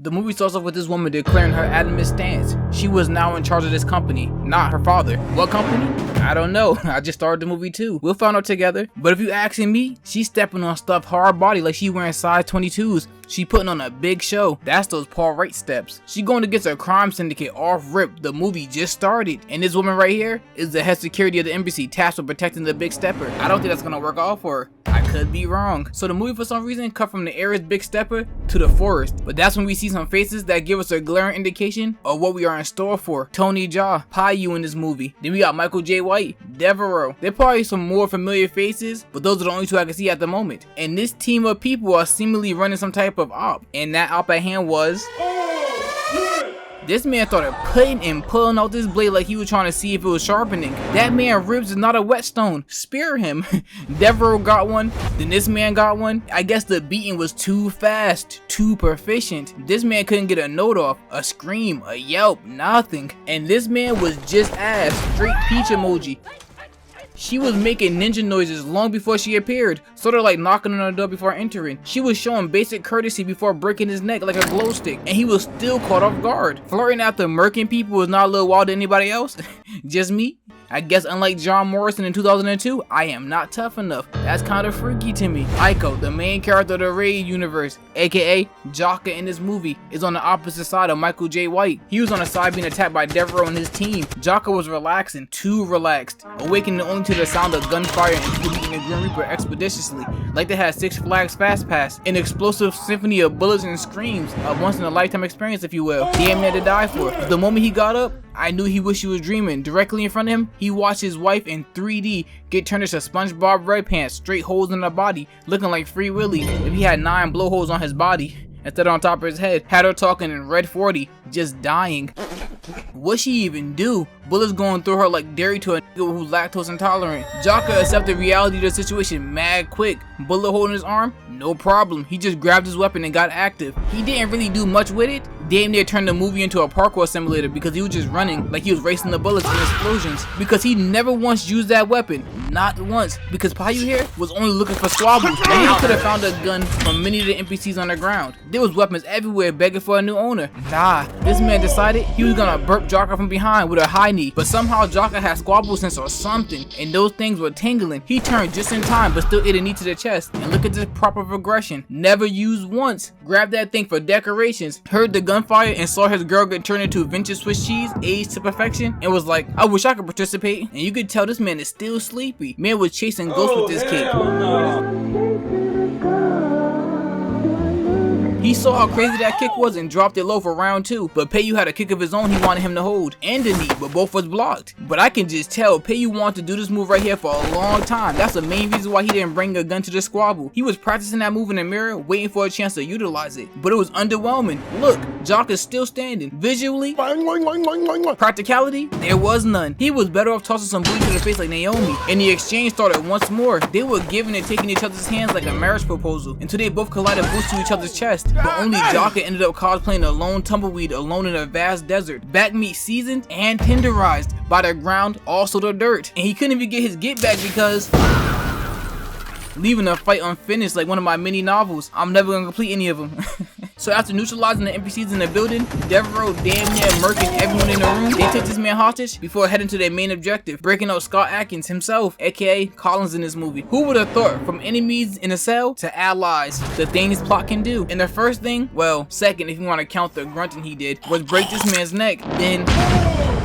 The movie starts off with this woman declaring her adamant stance. She was now in charge of this company, not her father. What company? I don't know. I just started the movie too. We'll find out together. But if you asking me, she's stepping on stuff hard body like she wearing size 22s. She putting on a big show. That's those Paul Wright steps. She going against a crime syndicate off rip. The movie just started. And this woman right here is the head security of the embassy tasked with protecting the big stepper. I don't think that's gonna work out for her. I could be wrong. So the movie for some reason cut from the area's big stepper to the forest. But that's when we see some faces that give us a glaring indication of what we are in store for. Tony Jaa, Payu in this movie. Then we got Michael J. White, Devereaux. There are probably some more familiar faces, but those are the only two I can see at the moment. And this team of people are seemingly running some type of op. And that op at hand was... This man started putting and pulling out this blade like he was trying to see if it was sharpening. That man ribs is not a whetstone. Spear him. Devereaux got one. Then this man got one. I guess the beating was too fast, too proficient. This man couldn't get a note off, a scream, a yelp, nothing. And this man was just ass. Straight peach emoji. She was making ninja noises long before she appeared, sort of like knocking on the door before entering. She was showing basic courtesy before breaking his neck like a glow stick, and he was still caught off guard. Flirting after murking people was not a little wild to anybody else? Just me? I guess unlike John Morrison in 2002, I am not tough enough. That's kind of freaky to me. Aiko, the main character of the Raid universe, aka Jaka in this movie, is on the opposite side of Michael J. White. He was on the side being attacked by Devereaux and his team. Jaka was relaxing, too relaxed, awakening only to the sound of gunfire and people beating the Grim Reaper expeditiously, like they had Six Flags Fast Pass, an explosive symphony of bullets and screams, a once-in-a-lifetime experience if you will. Damn near to die for. The moment he got up, I knew he wished he was dreaming. Directly in front of him, he watched his wife in 3D get turned into SpongeBob Red Pants, straight holes in her body, looking like Free Willy if he had 9 blowholes on his body instead on top of his head. Had her talking in Red 40, just dying. What'd she even do? Bullets going through her like dairy to a nigga who's lactose intolerant. Jaka accepted reality of the situation mad quick. Bullet hole in his arm? No problem. He just grabbed his weapon and got active. He didn't really do much with it. Damn near turned the movie into a parkour simulator because he was just running like he was racing the bullets and explosions. Because he never once used that weapon. Not once. Because Payu here was only looking for squabbles. And he could have found a gun from many of the NPCs on the ground. There was weapons everywhere begging for a new owner. Nah, this man decided he was gonna burp Jaka from behind with a high knee. But somehow Jaka had squabble sense or something. And those things were tingling. He turned just in time but still ate a knee to the chest. And look at this proper progression. Never used once. Grabbed that thing for decorations. Heard the gunfire and saw his girl get turned into vintage Swiss cheese, aged to perfection, and was like, I wish I could participate. And you could tell this man is still sleepy. Man was chasing ghosts with this kid. He saw how crazy that kick was and dropped it low for round 2. But Payu had a kick of his own he wanted him to hold. And a knee, but both was blocked. But I can just tell Payu wanted to do this move right here for a long time. That's the main reason why he didn't bring a gun to the squabble. He was practicing that move in the mirror, waiting for a chance to utilize it. But it was underwhelming. Look, Jaka's still standing. Visually, practicality, there was none. He was better off tossing some booty to the face like Naomi. And the exchange started once more. They were giving and taking each other's hands like a marriage proposal until they both collided boots to each other's chest. But only Jaka ended up cosplaying a lone tumbleweed alone in a vast desert. Back meat seasoned and tenderized by the ground, also the dirt. And he couldn't even get his get back because... leaving the fight unfinished like one of my mini novels. I'm never gonna complete any of them. So after neutralizing the NPCs in the building, Devereaux damn near murking everyone in the room. They took this man hostage before heading to their main objective, breaking out Scott Adkins himself, aka Collins in this movie. Who would have thought from enemies in a cell to allies, the thing this plot can do? And the first thing, well, second if you want to count the grunting he did, was break this man's neck. Then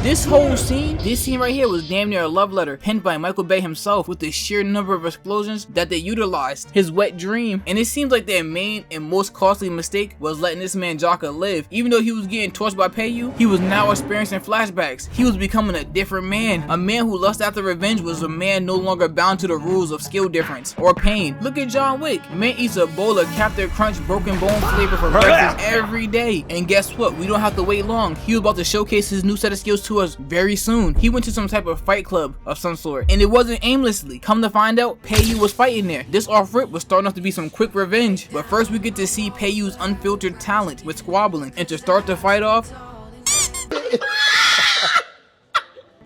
this whole scene, this scene right here was damn near a love letter penned by Michael Bay himself with the sheer number of explosions that they utilized. His wet dream. And it seems like their main and most costly mistake was letting this man Jaka live. Even though he was getting torched by Payu, he was now experiencing flashbacks. He was becoming a different man. A man who lusted after revenge was a man no longer bound to the rules of skill difference or pain. Look at John Wick. Man eats a bowl of Captain Crunch broken bone flavor for breakfast every day. And guess what? We don't have to wait long. He was about to showcase his new set of skills to us very soon. He went to some type of fight club of some sort. And it wasn't aimlessly. Come to find out, Payu was fighting there. This off-rip was starting off to be some quick revenge. But first we get to see Payu's unfiltered talent with squabbling. And to start the fight off,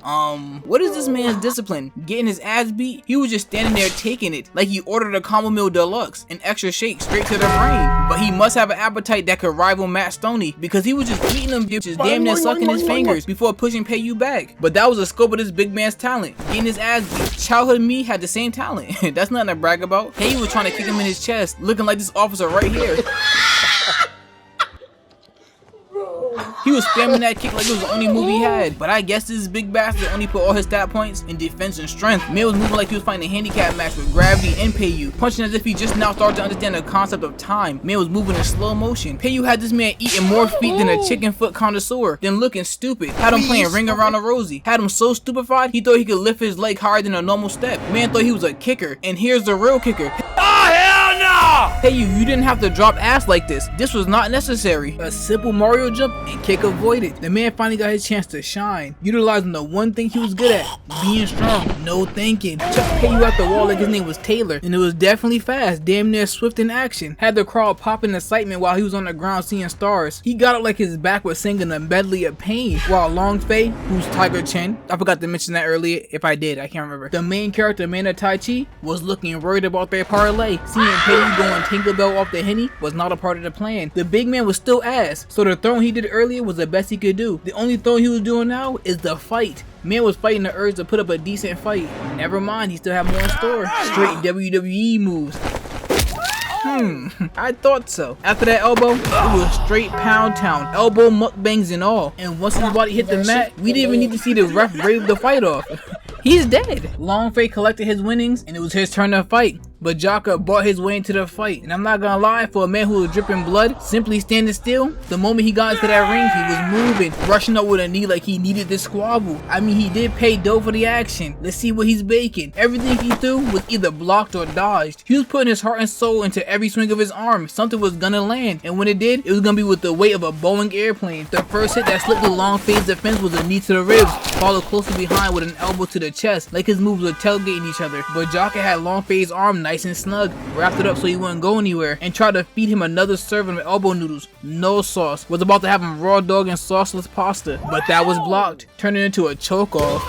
What is this man's discipline? Getting his ass beat? He was just standing there taking it, like he ordered a combo meal deluxe, an extra shake straight to the brain. But he must have an appetite that could rival Matt Stoney, because he was just eating them bitches, damn near sucking his fingers before pushing Pay You back. But that was the scope of this big man's talent, getting his ass beat. Childhood me had the same talent. That's nothing to brag about. Pay You was trying to kick him in his chest, looking like this officer right here. He was spamming that kick like it was the only move he had. But I guess this big bastard only put all his stat points in defense and strength. Man was moving like he was fighting a handicap match with gravity and Pay You, punching as if he just now started to understand the concept of time. Man was moving in slow motion. Pay You had this man eating more feet than a chicken foot connoisseur, then looking stupid. Had him playing Ring Around the Rosie. Had him so stupefied he thought he could lift his leg higher than a normal step. Man thought he was a kicker, and here's the real kicker. Hey, you didn't have to drop ass like this. This was not necessary. A simple Mario jump and kick avoided. The man finally got his chance to shine, utilizing the one thing he was good at, being strong, no thinking. Chuck Pay You out the wall like his name was Taylor, and it was definitely fast, damn near swift in action. Had the crowd popping in excitement while he was on the ground seeing stars. He got up like his back was singing a medley of pain, while Long Fei, who's Tiger Chen, I forgot to mention that earlier, if I did, I can't remember. The main character, man of Tai Chi, was looking worried about their parlay. Seeing Pay You going Tinkerbell off the Henny was not a part of the plan. The big man was still ass, so the throwing he did earlier was the best he could do. The only throwing he was doing now is the fight. Man was fighting the urge to put up a decent fight. Never mind, he still had more in store. Straight WWE moves. I thought so. After that elbow, it was straight pound town, elbow mukbangs and all. And once his body hit the mat, we didn't even need to see the ref brave the fight off. He's dead. Long Fei collected his winnings, and it was his turn to fight. But Jaka bought his way into the fight, and I'm not gonna lie, for a man who was dripping blood, simply standing still, the moment he got into that ring, he was moving, rushing up with a knee like he needed this squabble. I mean, he did pay dough for the action. Let's see what he's baking. Everything he threw was either blocked or dodged. He was putting his heart and soul into every swing of his arm. Something was gonna land, and when it did, it was gonna be with the weight of a Boeing airplane. The first hit that slipped the Long Fei's defense was a knee to the ribs, followed closely behind with an elbow to the chest, like his moves were tailgating each other. But Jaka had Long Fei's arm nice and snug, wrapped it up so he wouldn't go anywhere, and tried to feed him another serving of elbow noodles, no sauce. Was about to have him raw dog and sauceless pasta, but that was blocked, turning into a choke off.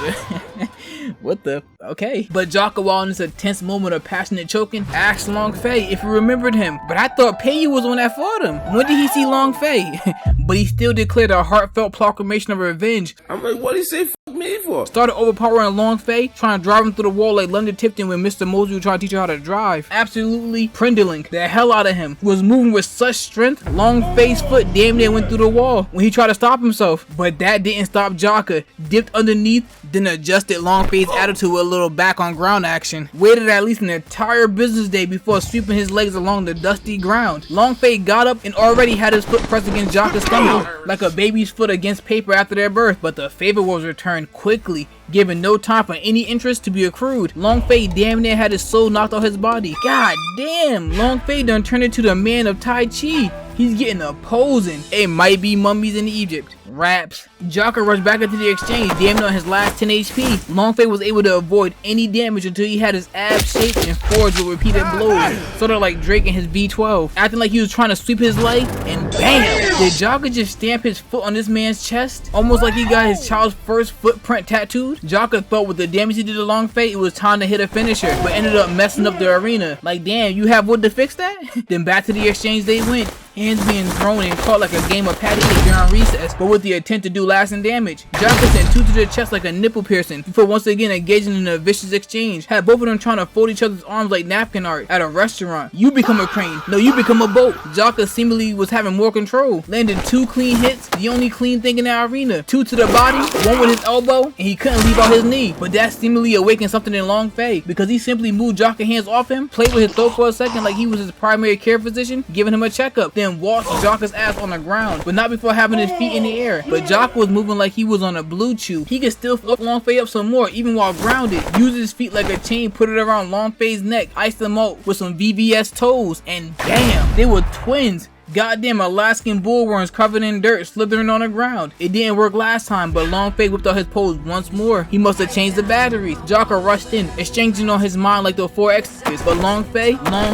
What the? Okay. But Jaka, while in this intense moment of passionate choking, asked Long Fei if he remembered him. But I thought Pay You was the one that fought him. When did he see Long Fei? But he still declared a heartfelt proclamation of revenge. I'm like, what did he say f me for? Started overpowering Long Fei, trying to drive him through the wall like London Tipton when Mr. Mosley was trying to teach her how to drive. Absolutely prindling the hell out of him. He was moving with such strength, Long Fei's foot damn near went through the wall when he tried to stop himself. But that didn't stop Jaka. Dipped underneath, then adjusted Long Fei's attitude with a little back on ground action. Waited at least an entire business day before sweeping his legs along the dusty ground. Long Fei got up and already had his foot pressed against Jaka's stomach, like a baby's foot against paper after their birth. But the favor was returned quickly, giving no time for any interest to be accrued. Long Fei damn near had his soul knocked out his body. God damn, Long Fei done turned into the man of Tai Chi. He's getting opposing. It might be mummies in Egypt. Raps. Jaka rushed back into the exchange, damn near on his last 10 HP. Long Fei was able to avoid any damage until he had his abs shaped and forged with repeated blows, sort of like Drake in his V12. Acting like he was trying to sweep his leg, and bam! Did Jaka just stamp his foot on this man's chest? Almost like he got his child's first footprint tattooed. Jaka thought with the damage he did to Long Fei, it was time to hit a finisher, but ended up messing up the arena. Like, damn, you have wood to fix that? Then back to the exchange they went, hands being thrown and caught like a game of patty cake during recess, but with the intent to do lasting damage. Jaka sent two to the chest like a nipple piercing before once again engaging in a vicious exchange. Had both of them trying to fold each other's arms like napkin art at a restaurant. You become a crane. No, you become a boat. Jaka seemingly was having more control. Landed two clean hits, the only clean thing in the arena. Two to the body, one with his elbow, and he couldn't leave out his knee. But that seemingly awakened something in Long Fei, because he simply moved Jaka's hands off him, played with his throat for a second like he was his primary care physician, giving him a checkup, then walked Jaka's ass on the ground, but not before having his feet in the air. But Jaka was moving like he was on a blue chew. He could still fuck Long Fei up some more, even while grounded. Used his feet like a chain, put it around Long Fei's neck, iced them out with some VVS toes, and bam! They were twins. Goddamn Alaskan bullworms covered in dirt slithering on the ground. It didn't work last time, but Long Fei whipped out his pose once more. He must have changed the batteries. Jocker rushed in, exchanging on his mind like the 4 Exorcists, but Long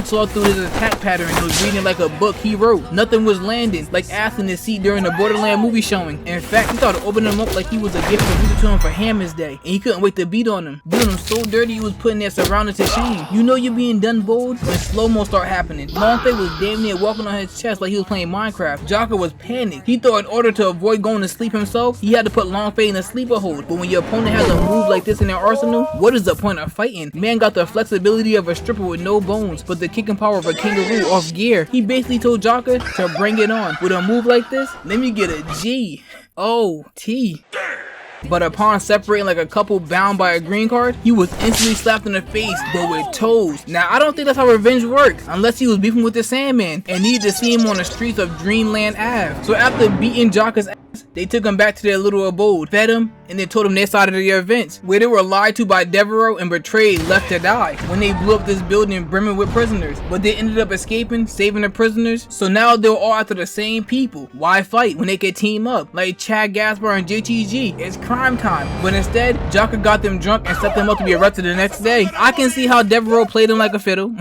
saw through his attack pattern and was reading like a book he wrote. Nothing was landing, like ass in his seat during the Borderland movie showing. In fact, he thought to open him up like he was a gift from to him for Hammond's Day, and he couldn't wait to beat on him. Doing him so dirty he was putting their surroundings to shame. You know you're being done bold when slow-mo start happening. Long Fei was damn near walking on his chest like he was playing Minecraft. Jocker was panicked. He thought in order to avoid going to sleep himself, he had to put Long Fei in a sleeper hold. But when your opponent has a move like this in their arsenal, what is the point of fighting? Man got the flexibility of a stripper with no bones, but the kicking power of a kangaroo off gear. He basically told Jocker to bring it on. With a move like this, let me get a G-O-T. But upon separating like a couple bound by a green card, he was instantly slapped in the face, but with toes. Now, I don't think that's how revenge works, unless he was beefing with the Sandman and needed to see him on the streets of Dreamland Ave. So after beating Jocker's ass, they took him back to their little abode, fed him, and then told him their side of the events, where they were lied to by Devereaux and betrayed, left to die, when they blew up this building brimming with prisoners. But they ended up escaping, saving the prisoners, so now they're all after the same people. Why fight when they could team up? Like Chad Gaspar and JTG, it's crime time. But instead, Jocker got them drunk and set them up to be arrested the next day. I can see how Devereaux played him like a fiddle.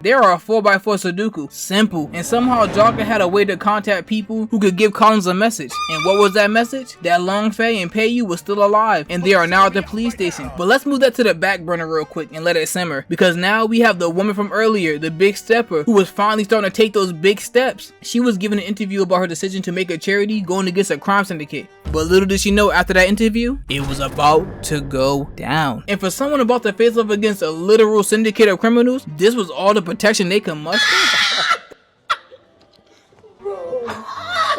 There are a 4x4 Sudoku. Simple. And somehow Jocker had a way to contact people who could give Collins a message. And what was that message? That Long Fei and Peiyu was still alive, and they are now at the police station. But let's move that to the back burner real quick and let it simmer, because now we have the woman from earlier, the big stepper, who was finally starting to take those big steps. She was given an interview about her decision to make a charity going against a crime syndicate. But little did she know after that interview, it was about to go down. And for someone about to face off against a literal syndicate of criminals, this was all the protection they could muster.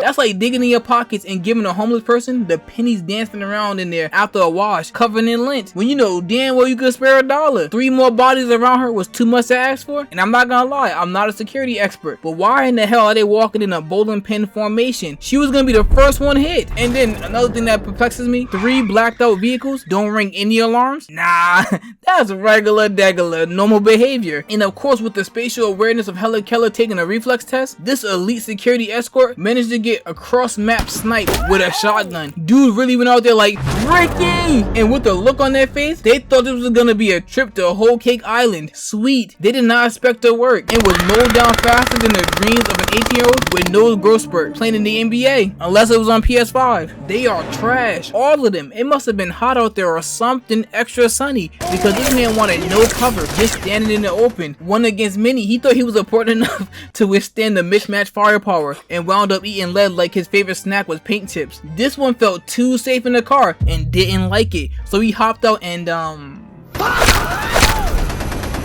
That's like digging in your pockets and giving a homeless person the pennies dancing around in there after a wash, covered in lint, when you know damn well you could spare $1. 3 more bodies around her was too much to ask for. And I'm not gonna lie, I'm not a security expert, but why in the hell are they walking in a bowling pin formation? She was gonna be the first one hit. And then another thing that perplexes me, 3 blacked out vehicles don't ring any alarms? Nah, that's regular degular normal behavior. And of course, with the spatial awareness of Helen Keller taking a reflex test, this elite security escort managed to get a cross-map snipe with a shotgun. Dude really went out there like, Ricky! And with the look on their face, they thought this was gonna be a trip to Whole Cake Island. Sweet. They did not expect to work, and was mowed down faster than the dreams of an 18-year-old with no growth spurt playing in the NBA, unless it was on PS5. They are trash. All of them. It must have been hot out there or something extra sunny, because this man wanted no cover, just standing in the open. One against many, he thought he was important enough to withstand the mismatched firepower, and wound up eating lead like his favorite snack was paint chips. This one felt too safe in the car and didn't like it, so he hopped out and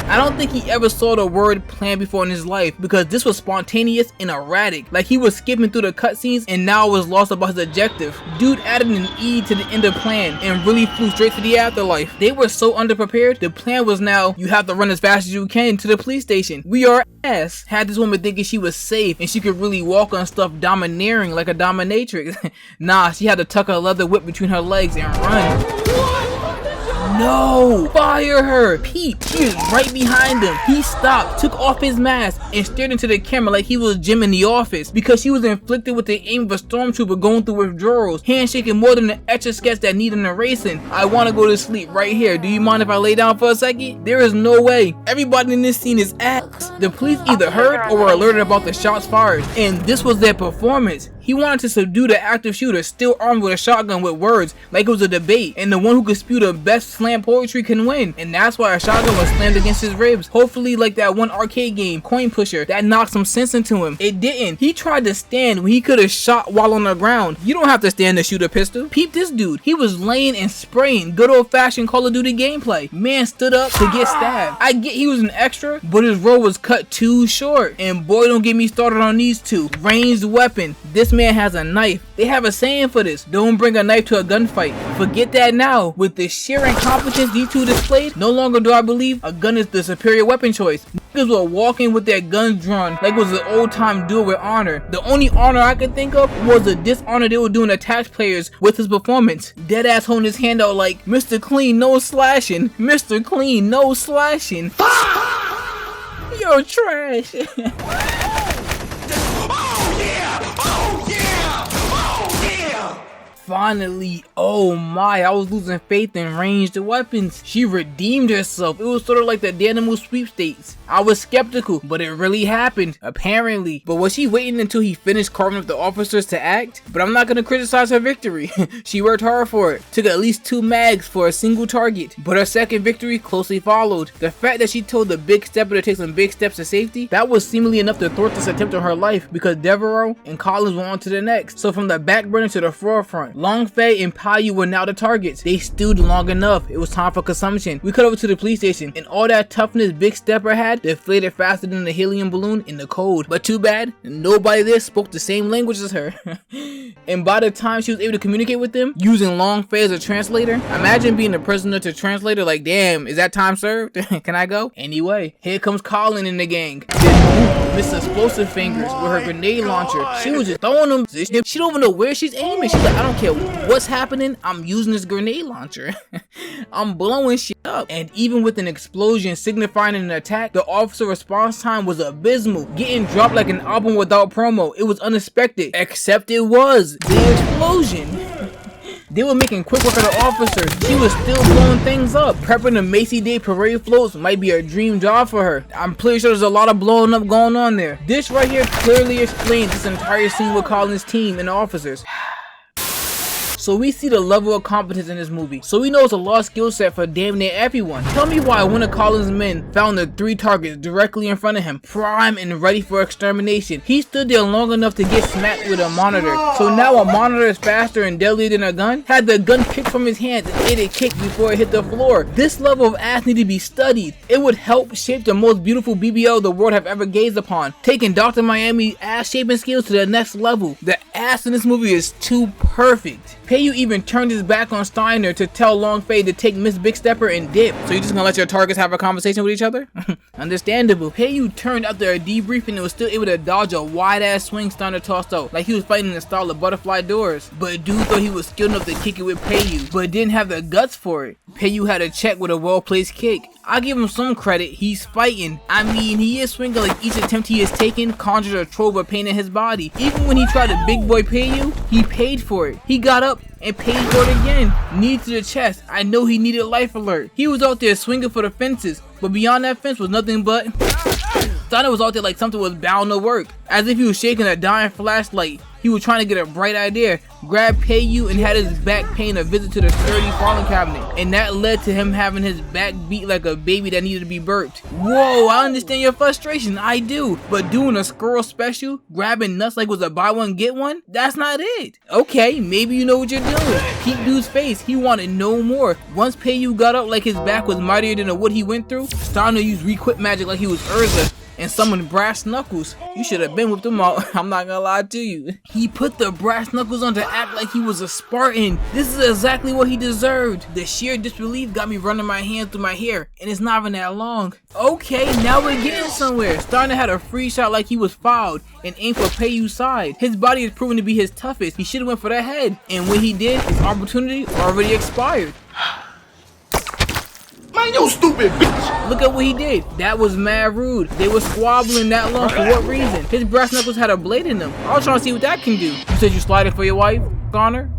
I don't think he ever saw the word plan before in his life, because this was spontaneous and erratic. Like he was skipping through the cutscenes and now was lost about his objective. Dude added an E to the end of plan and really flew straight to the afterlife. They were so underprepared. The plan was now you have to run as fast as you can to the police station. We are ass. Had this woman thinking she was safe and she could really walk on stuff domineering like a dominatrix. Nah, she had to tuck her leather whip between her legs and run. No! Fire her! Pete, she is right behind him. He stopped, took off his mask, and stared into the camera like he was Jim in The Office, because she was inflicted with the aim of a stormtrooper going through withdrawals, handshaking more than an etch-a-sketch that needed an erasing. I want to go to sleep right here. Do you mind if I lay down for a second? There is no way. Everybody in this scene is ass. The police either heard or were alerted about the shots fired, and this was their performance. He wanted to subdue the active shooter, still armed with a shotgun with words, like it was a debate, and the one who could spew the best slam poetry can win, and that's why a shotgun was slammed against his ribs. Hopefully like that one arcade game, Coin Pusher, that knocked some sense into him. It didn't. He tried to stand when he could have shot while on the ground. You don't have to stand to shoot a pistol. Peep this dude. He was laying and spraying good old-fashioned Call of Duty gameplay. Man stood up to get stabbed. I get he was an extra, but his role was cut too short. And boy, don't get me started on these two. Ranged weapon. This man has a knife. They have a saying for this: don't bring a knife to a gunfight. Forget that now. With the sheer incompetence these two displayed, no longer do I believe a gun is the superior weapon choice. Niggas were walking with their guns drawn like it was an old time duel with honor. The only honor I could think of was the dishonor they were doing to tax players with his performance. Deadass holding his hand out like, Mr. Clean, no slashing. Mr. Clean, no slashing. You're trash. Finally, oh my, I was losing faith in ranged weapons. She redeemed herself. It was sort of like the Danimal sweepstakes. I was skeptical, but it really happened, apparently. But was she waiting until he finished carving up the officers to act? But I'm not gonna criticize her victory. She worked hard for it. Took at least 2 mags for a single target. But her second victory closely followed. The fact that she told the big stepper to take some big steps to safety, that was seemingly enough to thwart this attempt on her life, because Devereaux and Collins went on to the next. So from the back burner to the forefront, Longfei and Payu were now the targets. They stewed long enough. It was time for consumption. We cut over to the police station, and all that toughness Big Stepper had deflated faster than the helium balloon in the cold. But too bad, nobody there spoke the same language as her. And by the time she was able to communicate with them, using Longfei as a translator, imagine being a prisoner to translator. Like, damn, is that time served? Can I go? Anyway, here comes Colin in the gang. Miss Explosive Fingers with her grenade launcher. She was just throwing them. She don't even know where she's aiming. She's like, I don't care what's happening, I'm using this grenade launcher. I'm blowing shit up. And even with an explosion signifying an attack, the officer response time was abysmal, getting dropped like an album without promo. It was unexpected, except it was the explosion. They were making quick work of the officer. She was still blowing things up. Prepping the Macy Day parade floats might be a dream job for her. I'm pretty sure there's a lot of blowing up going on there. This right here clearly explains this entire scene with Colin's team and the officers. So we see the level of competence in this movie. So we know it's a lost skill set for damn near everyone. Tell me why one of Colin's men found the 3 targets directly in front of him, prime and ready for extermination. He stood there long enough to get smacked with a monitor. So now a monitor is faster and deadlier than a gun? Had the gun picked from his hands and ate it kicked before it hit the floor. This level of ass need to be studied. It would help shape the most beautiful BBL the world have ever gazed upon, taking Dr. Miami's ass shaping skills to the next level. The ass in this movie is too perfect. Payu even turned his back on Steiner to tell Longfei to take Miss Big Stepper and dip. So you're just gonna let your targets have a conversation with each other? Understandable. Payu turned after a debriefing and was still able to dodge a wide ass swing Steiner tossed out, like he was fighting in the style of butterfly doors. But dude thought he was skilled enough to kick it with Payu, but didn't have the guts for it. Payu had a check with a well placed kick. I give him some credit, he's fighting. I mean, he is swinging like each attempt he has taken conjured a trove of pain in his body. Even when he tried to big boy Payu, he paid for it. He got up and paid for it again. Knee to the chest. I know he needed life alert. He was out there swinging for the fences, but beyond that fence was nothing but... Steiner was out there like something was bound to work. As if he was shaking a dying flashlight. He was trying to get a bright idea, grabbed Payu and had his back paying a visit to the sturdy filing cabinet. And that led to him having his back beat like a baby that needed to be burped. Whoa, I understand your frustration, I do. But doing a squirrel special, grabbing nuts like it was a buy one get one, that's not it. Okay, maybe you know what you're doing. Peep dude's face, he wanted no more. Once Payu got up like his back was mightier than what he went through, Steiner used requip magic like he was Urza and summoned brass knuckles. You should have been with them all. I'm not gonna lie to you. He put the brass knuckles on to act like he was a Spartan. This is exactly what he deserved. The sheer disbelief got me running my hands through my hair, and it's not even that long. Okay, now we're getting somewhere. Steiner had a free shot like he was fouled and aimed for Payu's side. His body is proven to be his toughest. He should have went for the head, and when he did, his opportunity already expired. Man, you stupid bitch! Look at what he did. That was mad rude. They were squabbling that long for what reason? His brass knuckles had a blade in them. I was trying to see what that can do. You said you slided for your wife, Connor?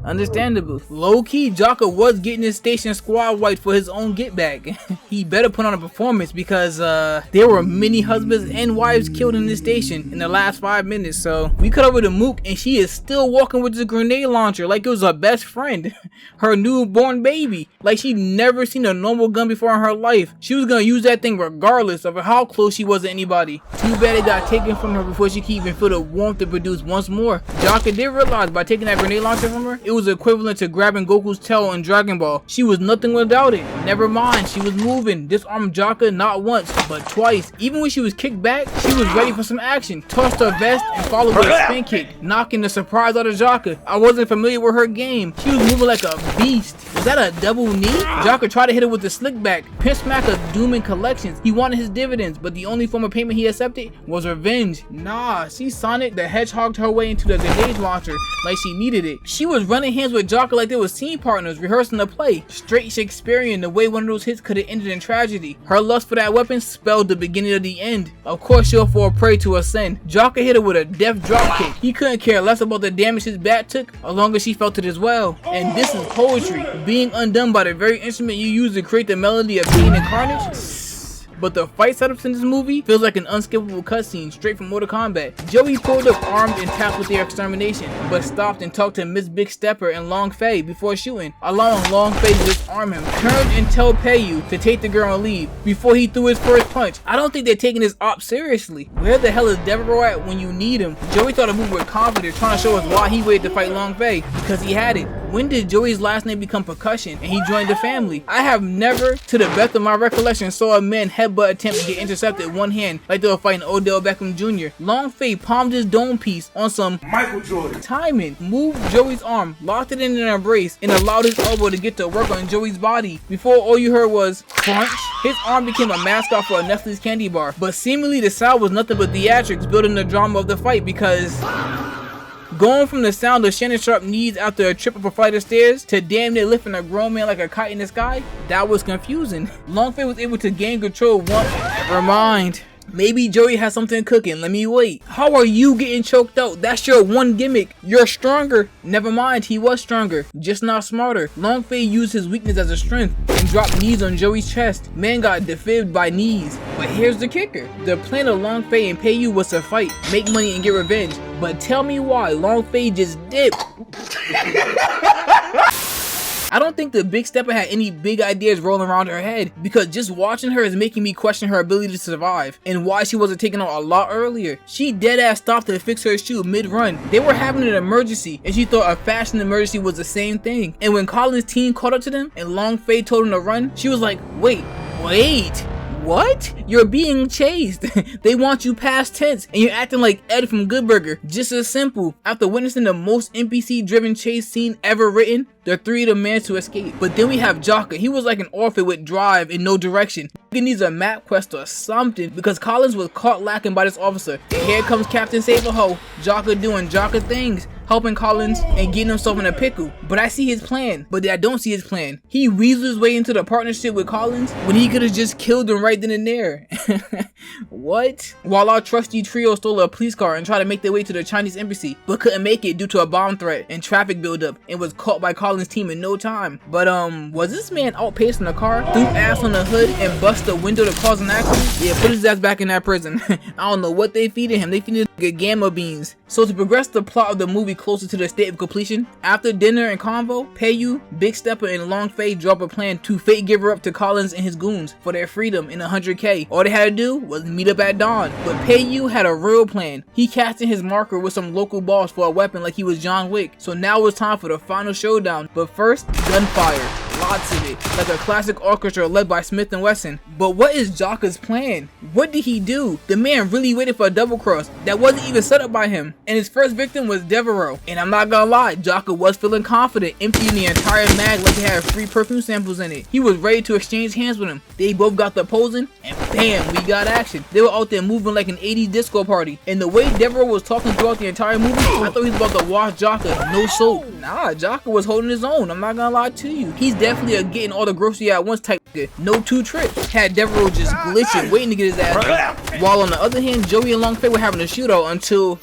Understandable. Low-key, Jocko was getting his station squad white for his own get back. He better put on a performance because there were many husbands and wives killed in this station in the last 5 minutes. So we cut over to Mook and she is still walking with this grenade launcher like it was her best friend. Her newborn baby. Like she'd never seen a normal gun before in her life. She was gonna use that thing regardless of how close she was to anybody. Too bad it got taken from her before she could even feel the warmth it produced once more. Jocko did realize by taking that grenade launcher from her, it was equivalent to grabbing Goku's tail in Dragon Ball. She was nothing without it. Never mind, she was moving. Disarmed Jocko not once, but twice. Even when she was kicked back, she was ready for some action. Tossed her vest and followed with a spin kick, knocking the surprise out of Jocko. I wasn't familiar with her game. She was moving like a beast. Was that a double knee? Jocko tried to hit her with the slick back. Pimp smack of doom and collections. He wanted his dividends, but the only form of payment he accepted was revenge. Nah, she Sonic the Hedgehog her way into the grenade launcher like she needed it. kick. She was running hands with Jocka like they were scene partners rehearsing the play. Straight Shakespearean, the way one of those hits could have ended in tragedy. Her lust for that weapon spelled the beginning of the end. Of course she'll fall prey to her sin. Jocka hit her with a death drop kick. He couldn't care less about the damage his bat took as long as she felt it as well. And this is poetry, being undone by the very instrument you use to create the melody of pain and carnage. But the fight setups in this movie feels like an unskippable cutscene straight from Mortal Kombat. Joey pulled up armed and tapped with their extermination, but stopped and talked to Miss Big Stepper and Long Fei before shooting, allowing Long Fei to disarm him. Turned and told Peiyu to take the girl and leave before he threw his first punch. I don't think they're taking this op seriously. Where the hell is Devereaux at when you need him? Joey thought of moving with confidence, trying to show us why he waited to fight Long Fei, because he had it. When did Joey's last name become Percussion and he joined the family? I have never, to the best of my recollection, saw a man headbutt attempt to get intercepted with one hand like they were fighting Odell Beckham Jr. Long Fei palmed his dome piece on some Michael Jordan timing, moved Joey's arm, locked it in an embrace, and allowed his elbow to get to work on Joey's body. Before all you heard was crunch, his arm became a mascot for a Nestle's candy bar. But seemingly the sound was nothing but theatrics building the drama of the fight, because going from the sound of Shannon Sharp knees after a trip up a flight of stairs to damn near lifting a grown man like a kite in the sky, that was confusing. Long Fei was able to gain control once. Never mind. Maybe Joey has something cooking, let me wait. How are you getting choked out? That's your one gimmick. You're stronger. Never mind, he was stronger, just not smarter. Long Fei used his weakness as a strength and dropped knees on Joey's chest. Man got defibbed by knees. But here's the kicker. The plan of Long Fei and Peiyu was to fight, make money, and get revenge. But tell me why Long Fei just dipped. I don't think the Big Stepper had any big ideas rolling around her head, because just watching her is making me question her ability to survive and why she wasn't taken out a lot earlier. She deadass stopped to fix her shoe mid-run. They were having an emergency and she thought a fashion emergency was the same thing. And when Colin's team caught up to them and Long Fei told him to run, she was like, wait. What? You're being chased. They want you past tense and you're acting like Ed from Good Burger. Just as simple. After witnessing the most NPC driven chase scene ever written, the three of them managed to escape. But then we have Jocka. He was like an orphan with drive and no direction. He needs a map quest or something, because Collins was caught lacking by this officer. And here comes Captain Save-A-Ho. Jocka doing Jocka things, helping Collins and getting himself in a pickle. But I see his plan, but I don't see his plan. He weasels his way into the partnership with Collins when he could have just killed him right then and there. What? While our trusty trio stole a police car and tried to make their way to the Chinese embassy, but couldn't make it due to a bomb threat and traffic buildup, and was caught by Collins' team in no time. But was this man outpacing the car, threw ass on the hood, and bust the window to cause an accident? Yeah, put his ass back in that prison. I don't know what they feeding him. They feeding him gamma beans. So to progress the plot of the movie closer to the state of completion, after dinner and convo, Peiyu, Big Stepper, and Long Fei drop a plan to fake give her up to Collins and his goons for their freedom in 100K. All they had to do was meet up at dawn. But Peiyu had a real plan. He casted his marker with some local boss for a weapon like he was John Wick. So now it's time for the final showdown. But first, gunfire. Lots of it, like a classic orchestra led by Smith & Wesson. But what is Jocka's plan? What did he do? The man really waited for a double cross that wasn't even set up by him. And his first victim was Devereaux. And I'm not gonna lie, Jocka was feeling confident, emptying the entire mag like it had free perfume samples in it. He was ready to exchange hands with him. They both got the posing, and bam, we got action. They were out there moving like an 80s disco party. And the way Devereaux was talking throughout the entire movie, I thought he was about to wash Jocka, no soap. Nah, Jocka was holding his own, I'm not gonna lie to you. He's definitely a getting all the grocery at once type nigga. No two trips. Had Devereaux just glitching, waiting to get his ass back. While on the other hand, Joey and Long Fei were having a shootout until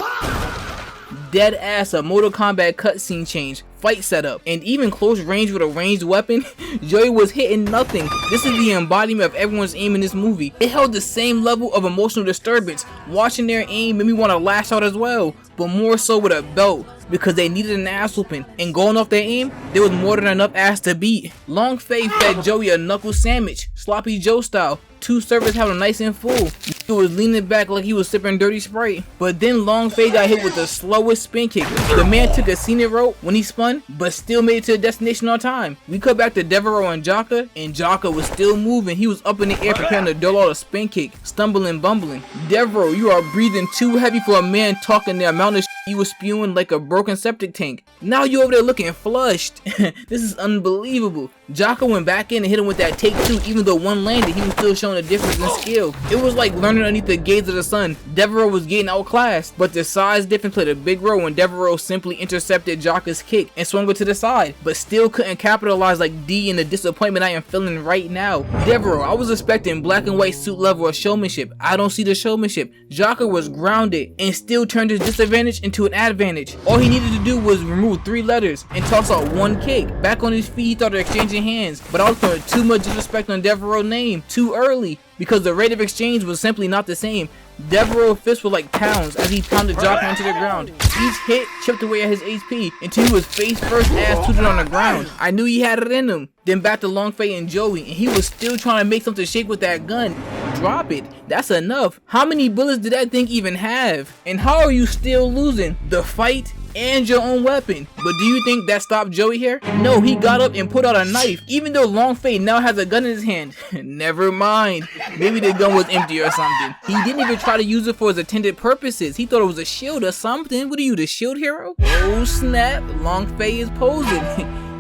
dead ass a Mortal Kombat cutscene change, fight setup, and even close range with a ranged weapon, Joey was hitting nothing. This is the embodiment of everyone's aim in this movie. It held the same level of emotional disturbance. Watching their aim made me want to lash out as well, but more so with a belt, because they needed an ass whooping, and going off their aim, there was more than enough ass to beat. Long Fei fed Joey a knuckle sandwich, Sloppy Joe style. Two servers held him nice and full. He was leaning back like he was sipping dirty Sprite. But then Long Fei got hit with the slowest spin kick. The man took a scenic route when he spun, but still made it to the destination on time. We cut back to Devereaux and Jocka was still moving. He was up in the air preparing to dole out a spin kick, stumbling, bumbling. Devereaux, you are breathing too heavy for a man talking the amount of you was spewing like a broken septic tank. Now you over there looking flushed. This is unbelievable. Jocka went back in and hit him with that take two. Even though one landed, he was still showing showing a difference in skill. It was like learning underneath the gaze of the sun. Devereaux was getting outclassed, but the size difference played a big role when Devereaux simply intercepted Jaka's kick and swung it to the side, but still couldn't capitalize like D in the disappointment I am feeling right now. Devereaux, I was expecting black and white suit level of showmanship. I don't see the showmanship. Jaka was grounded and still turned his disadvantage into an advantage. All he needed to do was remove 3 letters and toss out 1 kick. Back on his feet, he started exchanging hands, but I was putting too much disrespect on Devereaux's name too early because the rate of exchange was simply not the same. Devereaux's fists were like pounds as he pounded Jaka into the ground. Each hit chipped away at his HP until he was face first, ass tooted on the ground. I knew he had it in him. Then back to Long Fei and Joey, and he was still trying to make something shake with that gun. Drop it. That's enough. How many bullets did that thing even have? And how are you still losing the fight and your own weapon? But do you think that stopped Joey here? No, he got up and put out a knife, even though Long Fei now has a gun in his hand. Never mind. Maybe the gun was empty or something. He didn't even try to use it for his intended purposes. He thought it was a shield or something. What are you, the shield hero? Oh snap, Long Fei is posing.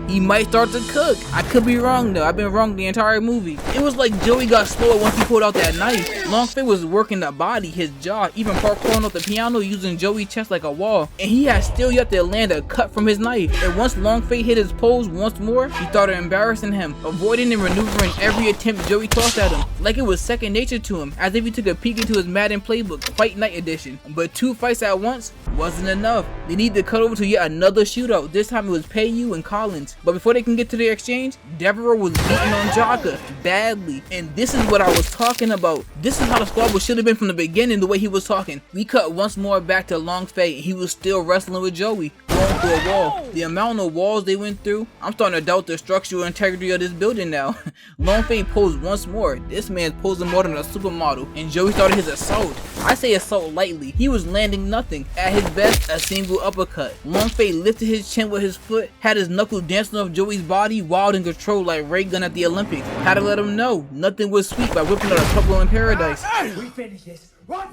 He might start to cook. I could be wrong though. I've been wrong the entire movie. It was like Joey got slower once he pulled out that knife. Long Fei was working the body, his jaw, even parkouring off the piano using Joey's chest like a wall. And he had still yet to land a cut from his knife. And once Long Fei hit his pose once more, he started embarrassing him, avoiding and maneuvering every attempt Joey tossed at him. Like it was second nature to him, as if he took a peek into his Madden playbook, Fight Night Edition. But 2 fights at once wasn't enough. They needed to cut over to yet another shootout. This time it was Peiyu and Collins. But before they can get to the exchange, Devereaux was beating on Jaka badly. And this is what I was talking about. This is how the squabble should have been from the beginning, the way he was talking. We cut once more back to Long Fei, and he was still wrestling with Joey, going through a wall. The amount of walls they went through, I'm starting to doubt the structural integrity of this building now. Long Fei posed once more. This man's posing more than a supermodel, and Joey started his assault. I say assault lightly. He was landing nothing. At his best, a single uppercut. Long Fei lifted his chin with his foot, had his knuckles dancing off Joey's body, wild and controlled like Ray Gun at the Olympics. Had to let him know nothing was sweet by whipping out a couple in paradise. We finished this. What?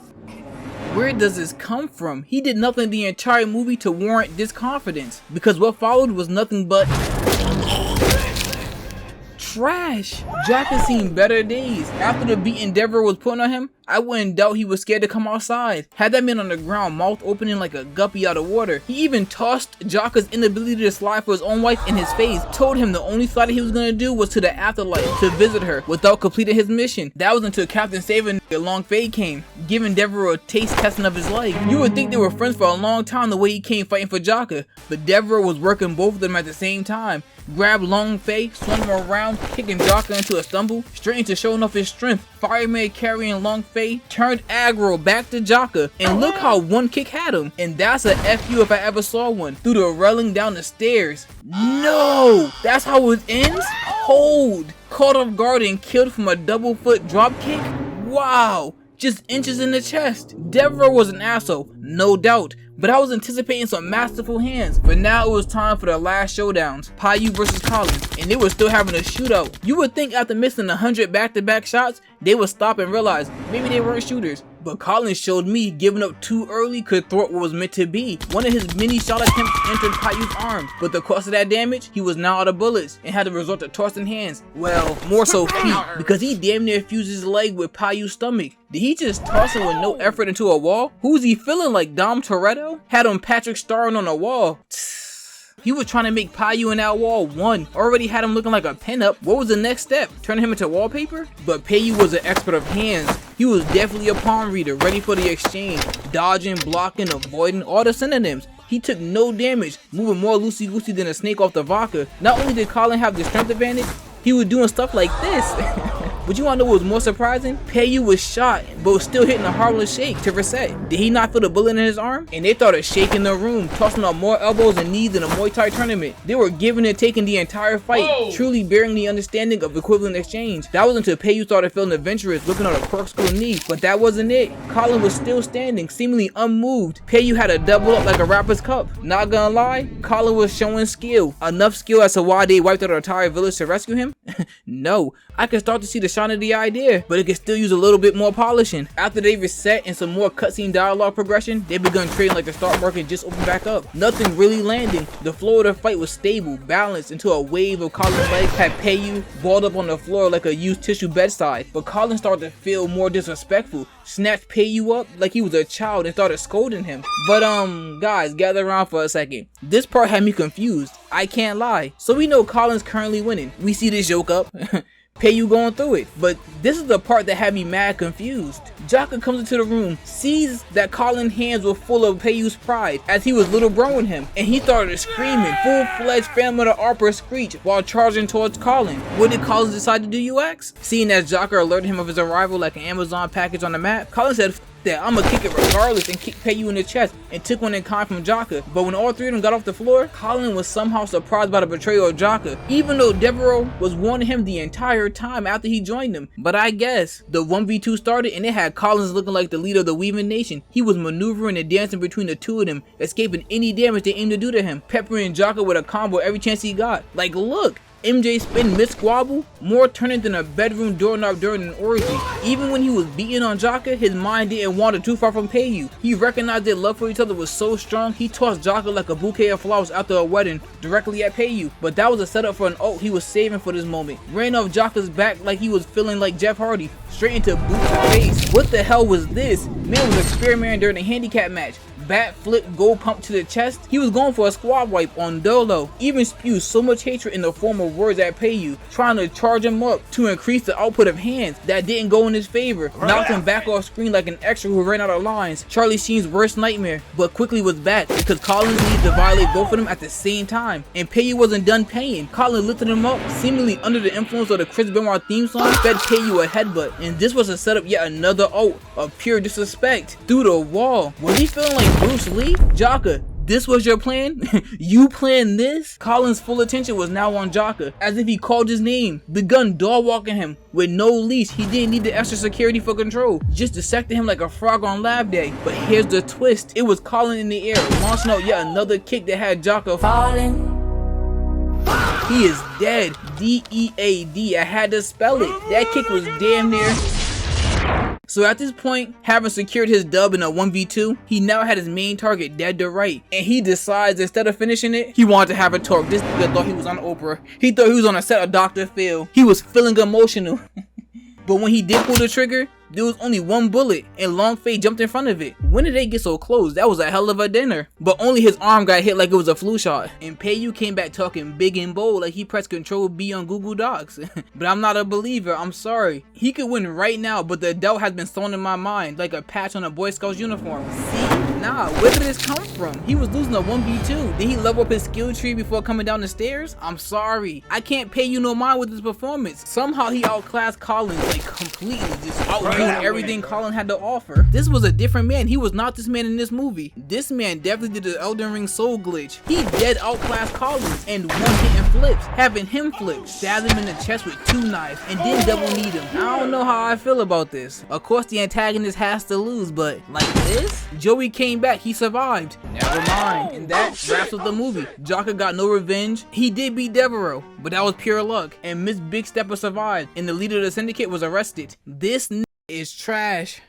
Where does this come from? He did nothing the entire movie to warrant this confidence, because what followed was nothing but trash. Jack has seen better days. After the beating Devereaux was putting on him, I wouldn't doubt he was scared to come outside. Had that man on the ground, mouth opening like a guppy out of water. He even tossed Jaka's inability to slide for his own wife in his face. Told him the only slide he was gonna do was to the afterlife to visit her without completing his mission. That was until Captain Saving Long Fei came, giving Devereaux a taste testing of his life. You would think they were friends for a long time the way he came fighting for Jaka, but Devereaux was working both of them at the same time. Grabbed Long Fei, swung him around, kicking Jaka into a stumble, straight into showing off his strength. Fireman carrying Long Fei, turned aggro back to Jaka, and look how one kick had him. And that's a FU if I ever saw one. Through the railing down the stairs. No! That's how it ends? Hold! Caught off guard and killed from a double foot drop kick? Wow! Just inches in the chest. Devereaux was an asshole, no doubt, but I was anticipating some masterful hands. But now it was time for the last showdowns, Peiyu versus Collins, and they were still having a shootout. You would think after missing 100 back-to-back shots, they would stop and realize maybe they weren't shooters. But Collins showed me giving up too early could thwart what was meant to be. One of his many shot attempts entered Peiyu's arms, but the cost of that damage, he was now out of bullets and had to resort to tossing hands. Well, more so feet, because he damn near fused his leg with Peiyu's stomach. Did he just toss him with no effort into a wall? Who's he feeling like, Dom Toretto? Had him Patrick starring on a wall. He was trying to make Peiyu in that wall one. Already had him looking like a pinup. What was the next step? Turning him into wallpaper? But Peiyu was an expert of hands. He was definitely a palm reader, ready for the exchange. Dodging, blocking, avoiding, all the synonyms. He took no damage, moving more loosey-goosey than a snake off the vodka. Not only did Colin have the strength advantage, he was doing stuff like this. But you wanna know what was more surprising? Peiyu was shot, but was still hitting a harmless shake to reset. Did he not feel the bullet in his arm? And they started shaking the room, tossing out more elbows and knees than a Muay Thai tournament. They were giving and taking the entire fight, truly bearing the understanding of equivalent exchange. That was until Peiyu started feeling adventurous, looking at a corkscrew knee. But that wasn't it. Colin was still standing, seemingly unmoved. Peiyu had a double up like a rapper's cup. Not gonna lie, Colin was showing skill. Enough skill as to why they wiped out an entire village to rescue him? No. I could start to see the shine of the idea, but it could still use a little bit more polishing. After they reset and some more cutscene dialogue progression, they begun trading like the start market just opened back up. Nothing really landing. The flow of the fight was stable, balanced until a wave of Colin's legs had Peiyu balled up on the floor like a used tissue bedside. But Colin started to feel more disrespectful, snatched Peiyu up like he was a child and started scolding him. But guys, gather around for a second. This part had me confused, I can't lie. So we know Colin's currently winning. We see this joke up. Peiyu going through it, but this is the part that had me mad confused. Jaka comes into the room, sees that Colin's hands were full of Peiyu's pride as he was little broing him, and he started screaming, full-fledged Phantom of the Opera screech while charging towards Colin. What did Colin decide to do, you ask? Seeing as Jaka alerted him of his arrival like an Amazon package on the map, Colin said, that I'ma kick it regardless, and kick Peiyu in the chest and took one in kind from Jaka. But when all three of them got off the floor, Colin was somehow surprised by the betrayal of Jaka, even though Devereaux was warning him the entire time after he joined them. But I guess the 1v2 started and it had Collins looking like the leader of the Weaving Nation. He was maneuvering and dancing between the two of them, escaping any damage they aimed to do to him, peppering Jaka with a combo every chance he got. Like, look, MJ spin mid-squabble, more turning than a bedroom doorknob during an orgy. Even when he was beating on Jaka, his mind didn't wander too far from Peiyu. He recognized their love for each other was so strong, he tossed Jaka like a bouquet of flowers after a wedding directly at Peiyu. But that was a setup for an ult he was saving for this moment. Ran off Jaka's back like he was feeling like Jeff Hardy, straight into boot to face. What the hell was this? Man was experimenting during a handicap match. Bat flip, gold pump to the chest. He was going for a squad wipe on Dolo. Even spewed so much hatred in the form of words at Peiyu, trying to charge him up to increase the output of hands that didn't go in his favor. Knocked him back off screen like an extra who ran out of lines. Charlie Sheen's worst nightmare, but quickly was back because Collins needed to violate both of them at the same time. And Peiyu wasn't done paying. Collins lifted him up, seemingly under the influence of the Chris Benoit theme song, fed Peiyu a headbutt. And this was to set up yet another ult of pure disrespect through the wall. Was he feeling like Bruce Lee? Jaka, this was your plan? You planned this? Colin's full attention was now on Jaka, as if he called his name. Begun dog walking him with no leash. He didn't need the extra security for control, just dissected him like a frog on lab day. But here's the twist, it was Colin in the air, launching out yet another kick that had Jaka falling. He is dead. D-E-A-D, I had to spell it. That kick was damn near. So at this point, having secured his dub in a 1v2, he now had his main target dead to right. And he decides instead of finishing it, he wanted to have a talk. This nigga thought he was on Oprah. He thought he was on a set of Dr. Phil. He was feeling emotional. But when he did pull the trigger, there was only one bullet and Long Fei jumped in front of it. When did they get so close? That was a hell of a dinner. But only his arm got hit like it was a flu shot. And Peiyu came back talking big and bold like he pressed Control B on Google Docs. But I'm not a believer, I'm sorry. He could win right now, but the doubt has been thrown in my mind like a patch on a Boy Scout's uniform. See? Nah, where did this come from? He was losing a 1v2. Did he level up his skill tree before coming down the stairs? I'm sorry. I can't pay you no mind with his performance. Somehow he outclassed Collins like completely, just outdoing everything Colin had to offer. This was a different man. He was not this man in this movie. This man definitely did the Elden Ring soul glitch. He dead outclassed Collins and one hit and flips, having him flip, stabbed him in the chest with 2 knives, and then double kneed him. I don't know how I feel about this. Of course the antagonist has to lose, but like this? Joey came back, he survived. Never mind. And that wraps up the movie. Jaka got no revenge. He did beat Devereaux, but that was pure luck. And Miss Big Stepper survived, and the leader of the syndicate was arrested. This is trash.